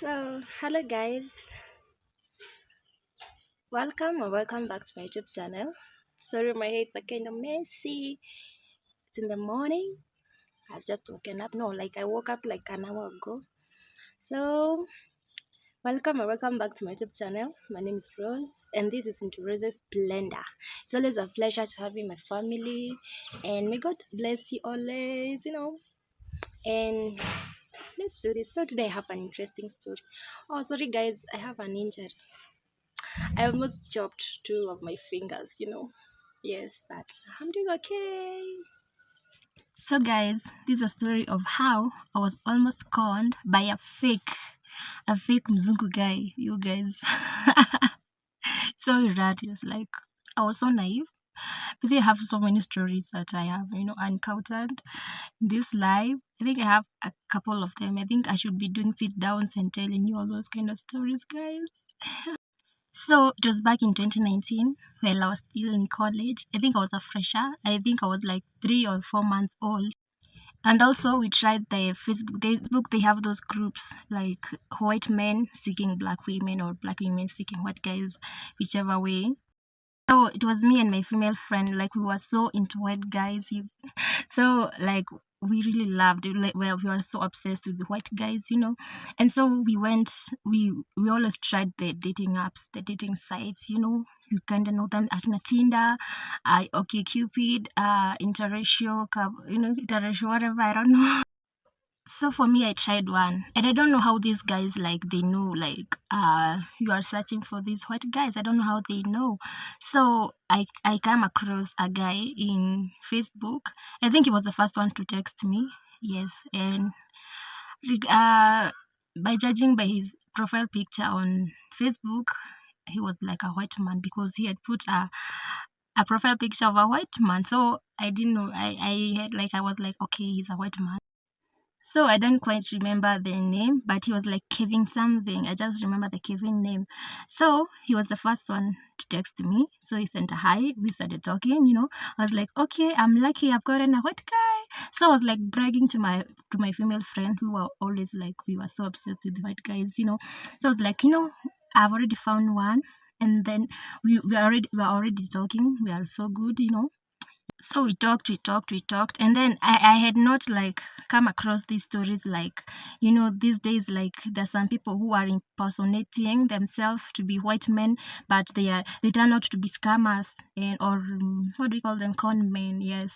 Hello guys, welcome back to my YouTube channel. Sorry, my hair is kind of messy. It's in the morning. I've just woken up. No, like I woke up like an hour ago. So, welcome back to my YouTube channel. My name is Rose, and this is Into Rose's Splendor. It's always a pleasure to have you, my family, and may God bless you always. And let's do this. So today I have an interesting story. Oh, sorry guys, I have an injury. I almost chopped two of my fingers. Yes, but I'm doing okay. So, guys, this is a story of how I was almost conned by a fake Mzungu guy. You guys, so hilarious. Like, I was so naive. But they have so many stories that I have encountered in this life. I think I have a couple of them. I think I should be doing sit downs and telling you all those kind of stories, guys. So it was back in 2019 while I was still in college. I think I was a fresher. I think I was like 3 or 4 months old. And also we tried the Facebook. They have those groups like white men seeking black women or black women seeking white guys, whichever way. So it was me and my female friend. Like we were so into white guys. So like we really loved it. Like well, we were so obsessed with the white guys. And so we always tried the dating apps, the dating sites. You kind of know them at Tinder, okay Cupid, interracial, interracial, whatever, I don't know. So for me, I tried one, and I don't know how these guys like they know like you are searching for these white guys. I don't know how they know. So I came across a guy in Facebook. I think he was the first one to text me. Yes, and uh, by judging by his profile picture on Facebook, he was like a white man because he had put a profile picture of a white man. So I didn't know. I was like, okay, he's a white man. So I don't quite remember the name, but he was like Kevin something. I just remember the Kevin name. So he was the first one to text me. So he sent a hi. We started talking. I was like, okay, I'm lucky I've gotten a white guy. So I was like bragging to my female friend who were always like we were so obsessed with white guys. So I was like, I've already found one. And then we are already talking. We are so good. So we talked, and then I had not like come across these stories like these days like there's some people who are impersonating themselves to be white men, but they turn out to be scammers and or what do we call them, con men. Yes.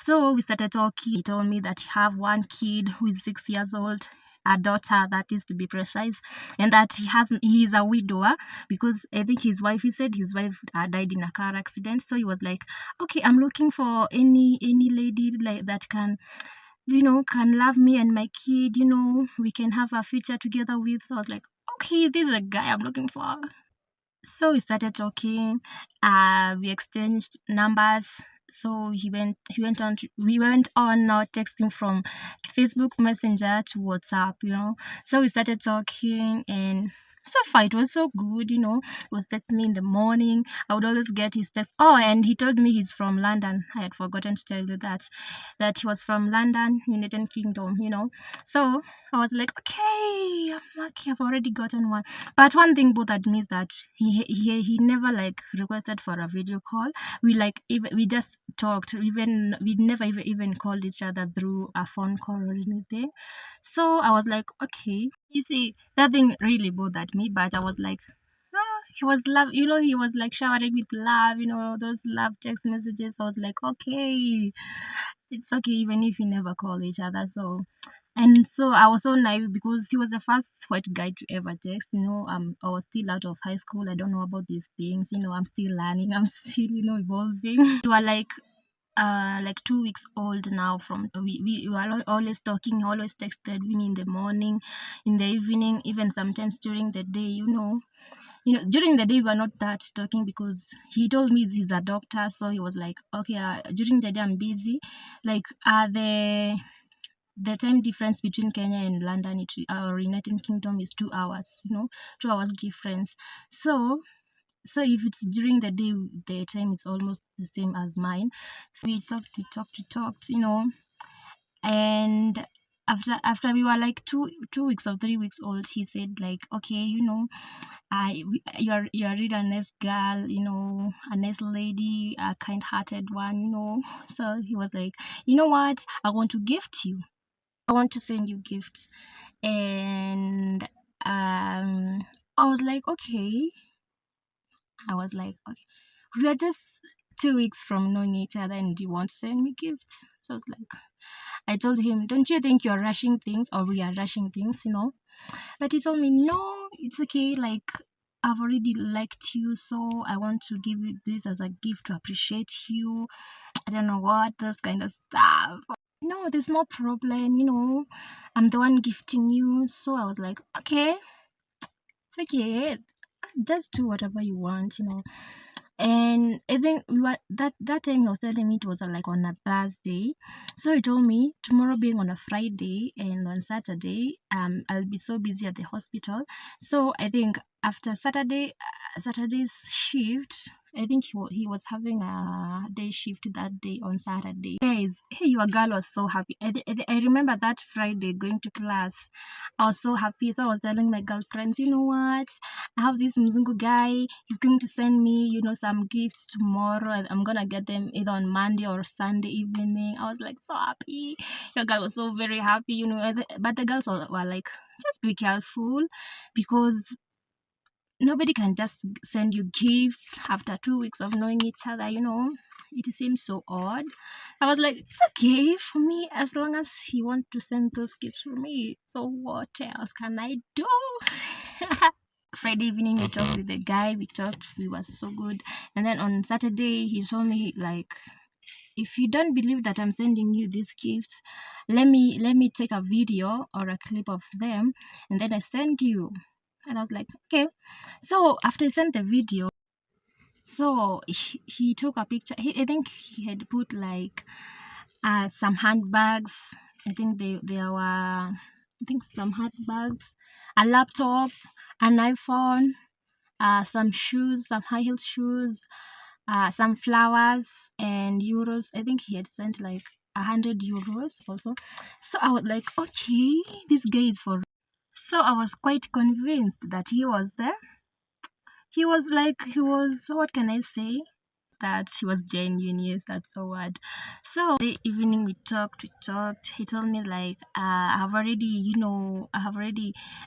So we started talking. He told me that he have one kid who is 6 years old, a daughter that is to be precise, and that he is a widower because I think he said his wife died in a car accident. So he was like, okay, I'm looking for any lady like that can love me and my kid. We can have a future together with. So I was like, okay, this is a guy I'm looking for. So we started talking. We exchanged numbers. So we went on now texting from Facebook Messenger to WhatsApp. So we started talking, and so far it was so good. He was texting me in the morning. I would always get his text. Oh, and he told me he's from London. I had forgotten to tell you that he was from London, United Kingdom. So I was like, okay, I'm lucky I've already gotten one. But one thing bothered me is that he never like requested for a video call. We just talked. We never even called each other through a phone call or anything. So I was like, okay. You see, that thing really bothered me, but I was like, he was love. He was like showering with love. Those love text messages. I was like, okay, it's okay even if we never call each other. So I was so naive because he was the first white guy to ever text. I was still out of high school. I don't know about these things. I'm still learning. I'm still, evolving. We were like 2 weeks old now. From we were always talking. Always texted me in the morning, in the evening, even sometimes during the day. During the day we were not that talking because he told me he's a doctor. So he was like, okay, during the day I'm busy. Like the time difference between Kenya and London, or United Kingdom, is 2 hours. 2 hours difference. So if it's during the day, the time is almost the same as mine. So we talked, and after we were like 2 weeks or 3 weeks old, he said like, okay, you're really a nice girl, a nice lady, a kind-hearted one, So he was like, you know what? I want to gift you. I want to send you gifts. And I was like, okay. I was like, okay, we are just 2 weeks from knowing each other, and you want to send me gifts? So I was like, I told him, don't you think you're rushing things, or we are rushing things? But he told me, no, it's okay. Like, I've already liked you, so I want to give you this as a gift to appreciate you. I don't know what, this kind of stuff. No, there's no problem. I'm the one gifting you. So I was like, okay, it's okay. Just do whatever you want. And I think that time he was telling me it was like on a Thursday. So he told me tomorrow being on a Friday and on Saturday, I'll be so busy at the hospital. So I think after Saturday's shift, I think he was having a day shift that day on Saturday. Guys, hey, your girl was so happy. I remember that Friday going to class. I was so happy. So I was telling my girlfriends, you know what? I have this Mzungu guy. He's going to send me, some gifts tomorrow. And I'm gonna get them either on Monday or Sunday evening. I was like so happy. Your girl was so very happy. But the girls were like, just be careful, because nobody can just send you gifts after 2 weeks of knowing each other. It seems so odd. I was like, it's okay for me as long as he wants to send those gifts for me. So what else can I do? Friday evening we talked with the guy. We were so good. And then on Saturday he told me like, if you don't believe that I'm sending you these gifts, let me take a video or a clip of them, and then I send you. And I was like, okay. So after I sent the video, so he took a picture. I think he had put like some handbags. I think there were, some handbags, a laptop, an iPhone, some shoes, some high heel shoes, some flowers and euros. I think he had sent like 100 euros also. So I was like, okay, this guy is for. So I was quite convinced that he was there. What can I say? That he was genuine. Yes, that's the word. So the evening we talked. He told me like,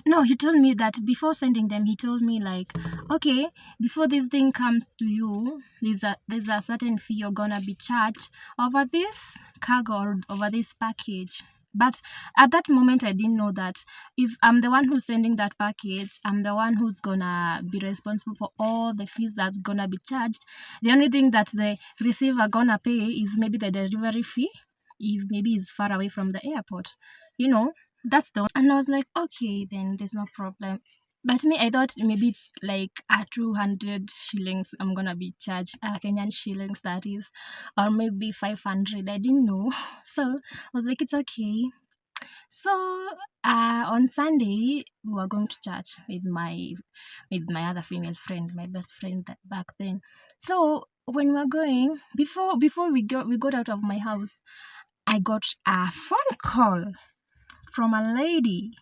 no, he told me that before sending them, he told me like, okay, before this thing comes to you, there's a certain fee you're gonna be charged over this cargo or over this package. But at that moment, I didn't know that if I'm the one who's sending that package, I'm the one who's gonna be responsible for all the fees that's gonna be charged. The only thing that the receiver gonna pay is maybe the delivery fee, if maybe it's far away from the airport. That's the one. And I was like, okay, then there's no problem. But me, I thought maybe it's like 200 shillings I'm gonna be charged, Kenyan shillings that is, or maybe 500. I didn't know. So I was like, it's okay. So on Sunday we were going to church with my other female friend, my best friend back then. So when we were going, before we got out of my house, I got a phone call from a lady.